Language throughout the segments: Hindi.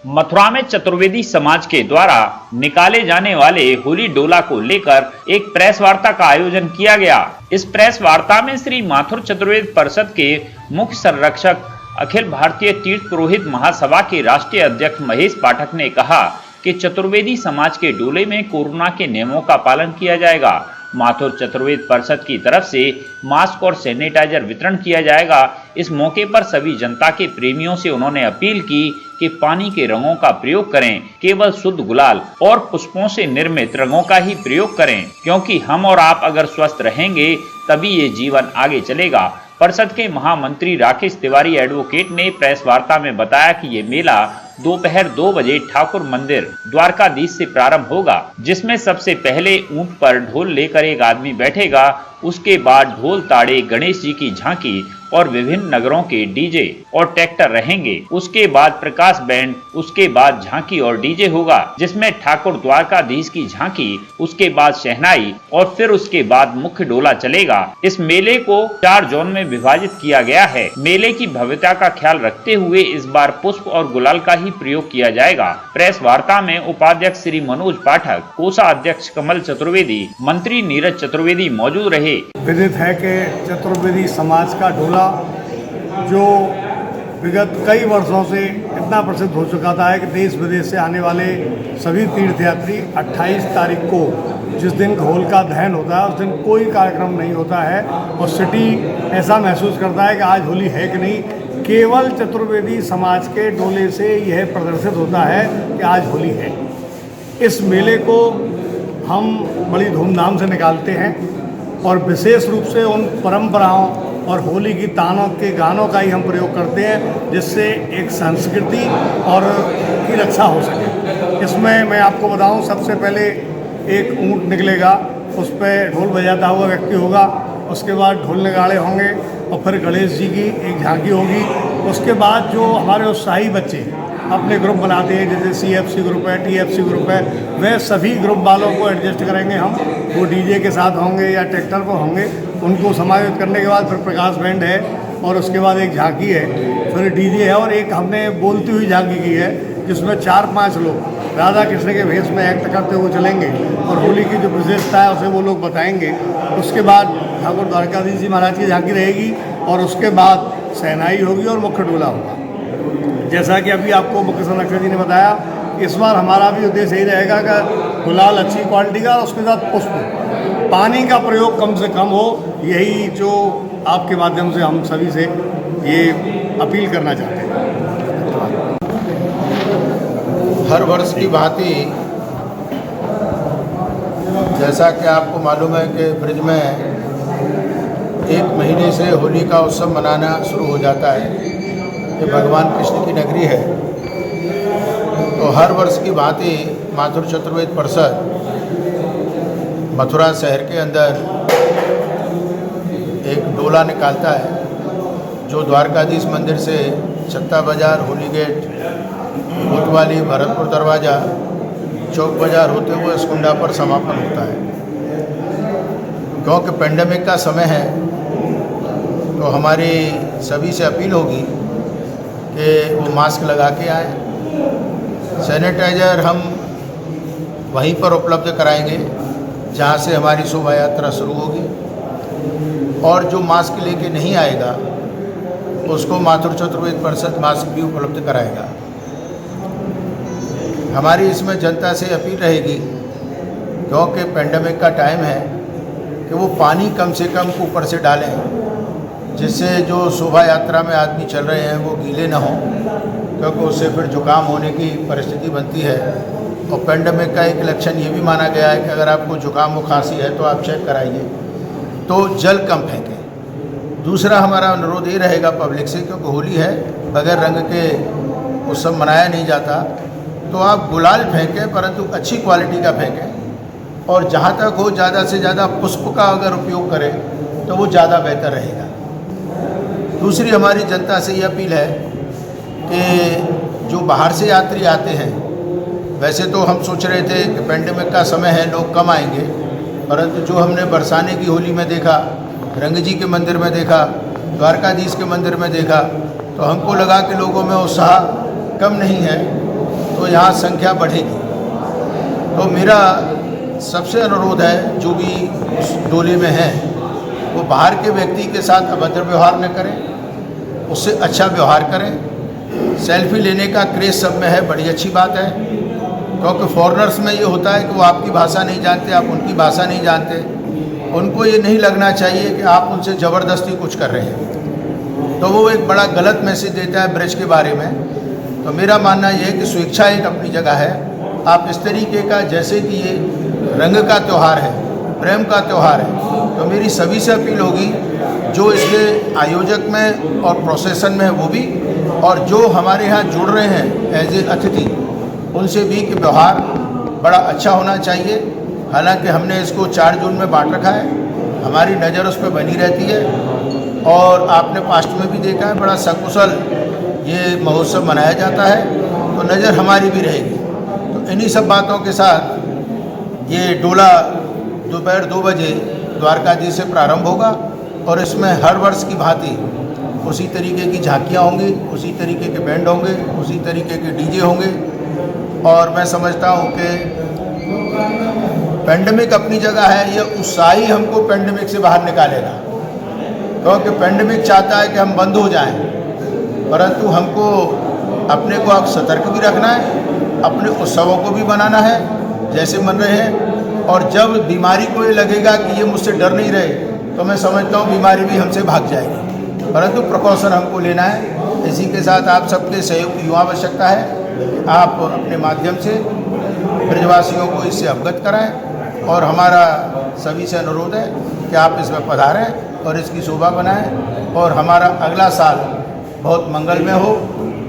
मथुरा में चतुर्वेदी समाज के द्वारा निकाले जाने वाले होली डोला को लेकर एक प्रेस वार्ता का आयोजन किया गया। इस प्रेस वार्ता में श्री माथुर चतुर्वेद परिषद के मुख्य संरक्षक अखिल भारतीय तीर्थ पुरोहित महासभा के राष्ट्रीय अध्यक्ष महेश पाठक ने कहा कि चतुर्वेदी समाज के डोले में कोरोना के नियमों का पालन किया जाएगा। माथुर चतुर्वेद परिषद की तरफ से मास्क और सैनिटाइजर वितरण किया जाएगा। इस मौके पर सभी जनता के प्रेमियों से उन्होंने अपील की कि पानी के रंगों का प्रयोग करें, केवल शुद्ध गुलाल और पुष्पों से निर्मित रंगों का ही प्रयोग करें, क्योंकि हम और आप अगर स्वस्थ रहेंगे तभी ये जीवन आगे चलेगा। परिषद के महामंत्री राकेश तिवारी एडवोकेट ने प्रेस वार्ता में बताया कि ये मेला दोपहर 2 बजे ठाकुर मंदिर द्वारकाधीश से प्रारंभ होगा, जिसमें सबसे पहले ऊंट पर ढोल लेकर एक आदमी बैठेगा। उसके बाद ढोल ताड़े, गणेश जी की झांकी और विभिन्न नगरों के डीजे और ट्रैक्टर रहेंगे। उसके बाद प्रकाश बैंड, उसके बाद झांकी और डीजे होगा, जिसमें ठाकुर द्वारकाधीश की झांकी, उसके बाद शहनाई और फिर उसके बाद मुख्य डोला चलेगा। इस मेले को 4 जोन में विभाजित किया गया है। मेले की भव्यता का ख्याल रखते हुए इस बार पुष्प और गुलाल का ही प्रयोग किया जाएगा। प्रेस वार्ता में उपाध्यक्ष श्री मनोज पाठक, कोषा अध्यक्ष कमल चतुर्वेदी, मंत्री नीरज चतुर्वेदी मौजूद रहे। विदित है कि चतुर्वेदी समाज का डोला जो विगत कई वर्षों से इतना प्रसिद्ध हो चुका था कि देश विदेश से आने वाले सभी तीर्थयात्री 28 तारीख को, जिस दिन होलिका दहन होता है, उस दिन कोई कार्यक्रम नहीं होता है और सिटी ऐसा महसूस करता है कि आज होली है कि नहीं। केवल चतुर्वेदी समाज के डोले से यह प्रदर्शित होता है कि आज होली है। इस मेले को हम बड़ी धूमधाम से निकालते हैं और विशेष रूप से उन परंपराओं और होली की तानों के गानों का ही हम प्रयोग करते हैं, जिससे एक संस्कृति और की रक्षा हो सके। इसमें मैं आपको बताऊं, सबसे पहले एक ऊंट निकलेगा, उस पर ढोल बजाता हुआ व्यक्ति होगा, उसके बाद ढोल नगाड़े होंगे और फिर गणेश जी की एक झांकी होगी। उसके बाद जो हमारे उत्साही बच्चे अपने ग्रुप बनाते हैं, जैसे CFC ग्रुप है, TFC ग्रुप है, वह सभी ग्रुप वालों को एडजस्ट करेंगे हम। वो डीजे के साथ होंगे या ट्रैक्टर पर होंगे, उनको समायोजित करने के बाद फिर प्रकाश बैंड है और उसके बाद एक झांकी है, फिर डीजे है और एक हमने बोलती हुई झांकी की है, जिसमें 4-5 लोग राधा कृष्ण के भेष में एक्ट करते हुए चलेंगे और होली की जो विशेषता है उसे वो लोग बताएंगे। उसके बाद ठाकुर द्वारकाधीश जी महाराज की झांकी रहेगी और उसके बाद शहनाई होगी और मुख्य डोला होगा। जैसा कि अभी आपको मुख्य संरक्षक जी ने बताया, इस बार हमारा भी उद्देश्य यही रहेगा कि गुलाल अच्छी क्वालिटी का और उसके साथ पुष्प, पानी का प्रयोग कम से कम हो। यही जो आपके माध्यम से हम सभी से ये अपील करना चाहते हैं। हर वर्ष की भांति जैसा कि आपको मालूम है कि ब्रिज में 1 महीने से होली का उत्सव मनाना शुरू हो जाता है। ये भगवान कृष्ण की नगरी है, तो हर वर्ष की भांति माथुर चतुर्वेद परिषद मथुरा शहर के अंदर एक डोला निकालता है, जो द्वारकाधीश मंदिर से छत्ता बाजार, होली गेट, कोतवाली, भरतपुर दरवाज़ा, चौक बाजार होते हुए स्कुंडा पर समापन होता है। क्योंकि पेंडेमिक का समय है, तो हमारी सभी से अपील होगी कि वो मास्क लगा के आए। सैनिटाइज़र हम वहीं पर उपलब्ध कराएंगे जहाँ से हमारी शोभा यात्रा शुरू होगी, और जो मास्क लेके नहीं आएगा उसको माथुर चतुर्वेद परिषद मास्क भी उपलब्ध कराएगा। हमारी इसमें जनता से अपील रहेगी, क्योंकि पेंडेमिक का टाइम है, कि वो पानी कम से कम ऊपर से डालें, जिससे जो शोभा यात्रा में आदमी चल रहे हैं वो गीले ना हों, क्योंकि उससे फिर जुकाम होने की परिस्थिति बनती है। और पेंडेमिक का एक लक्षण ये भी माना गया है कि अगर आपको जुकाम और खांसी है तो आप चेक कराइए, तो जल कम फेंकें। दूसरा हमारा अनुरोध ये रहेगा पब्लिक से, क्योंकि होली है, बगैर रंग के उत्सव मनाया नहीं जाता, तो आप गुलाल फेंकें, परंतु अच्छी क्वालिटी का फेंकें, और जहाँ तक हो ज़्यादा से ज़्यादा पुष्प का अगर उपयोग करें तो वो ज़्यादा बेहतर रहेगा। दूसरी हमारी जनता से ये अपील है कि जो बाहर से यात्री आते हैं, वैसे तो हम सोच रहे थे कि पेंडेमिक का समय है, लोग कम आएंगे, परंतु जो हमने बरसाने की होली में देखा, रंग जी के मंदिर में देखा, द्वारकाधीश के मंदिर में देखा, तो हमको लगा कि लोगों में उत्साह कम नहीं है। तो यहाँ संख्या बढ़ेगी। तो मेरा सबसे अनुरोध है, जो भी उस डोले में हैं वो बाहर के व्यक्ति के साथ अभद्र व्यवहार न करें, उससे अच्छा व्यवहार करें। सेल्फी लेने का क्रेज़ सब में है, बड़ी अच्छी बात है, क्योंकि फॉरेनर्स में ये होता है कि वो आपकी भाषा नहीं जानते, आप उनकी भाषा नहीं जानते। उनको ये नहीं लगना चाहिए कि आप उनसे ज़बरदस्ती कुछ कर रहे हैं, तो वो एक बड़ा गलत मैसेज देता है ब्रज के बारे में। तो मेरा मानना ये है कि स्वेच्छा एक अपनी जगह है। आप इस तरीके का, जैसे कि ये रंग का त्यौहार है, प्रेम का त्यौहार है, तो मेरी सभी से अपील होगी, जो इसके आयोजक में और प्रोसेसन में है वो भी, और जो हमारे यहाँ जुड़ रहे हैं एज ए अतिथि, उनसे भी कि व्यवहार बड़ा अच्छा होना चाहिए। हालांकि हमने इसको 4 जून में बांट रखा है, हमारी नज़र उस पर बनी रहती है, और आपने पास्ट में भी देखा है बड़ा सकुशल ये महोत्सव मनाया जाता है, तो नज़र हमारी भी रहेगी। तो इन्हीं सब बातों के साथ ये डोला दोपहर 2 बजे द्वारकाधीश से प्रारंभ होगा, और इसमें हर वर्ष की भांति उसी तरीके की झांकियाँ होंगी, उसी तरीके के बैंड होंगे, उसी तरीके के डीजे होंगे। और मैं समझता हूँ कि पेंडेमिक अपनी जगह है, ये उत्साह ही हमको पेंडेमिक से बाहर निकालेगा, क्योंकि पेंडेमिक चाहता है कि हम बंद हो जाएं, परंतु हमको अपने को अब सतर्क भी रखना है, अपने उत्सवों को भी बनाना है जैसे मन रहे हैं। और जब बीमारी को ये लगेगा कि ये मुझसे डर नहीं रहे, तो मैं समझता हूँ बीमारी भी हमसे भाग जाएगी, परंतु प्रिकॉशन हमको लेना है। इसी के साथ आप सबके सहयोग की युवा आवश्यकता है। आप अपने माध्यम से ब्रजवासियों को इससे अवगत कराएं, और हमारा सभी से अनुरोध है कि आप इसमें पधारें और इसकी शोभा बनाएं, और हमारा अगला साल बहुत मंगलमय हो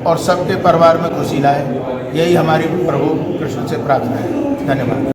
और सबके परिवार में खुशी लाए। यही हमारी प्रभु कृष्ण से प्रार्थना है। धन्यवाद।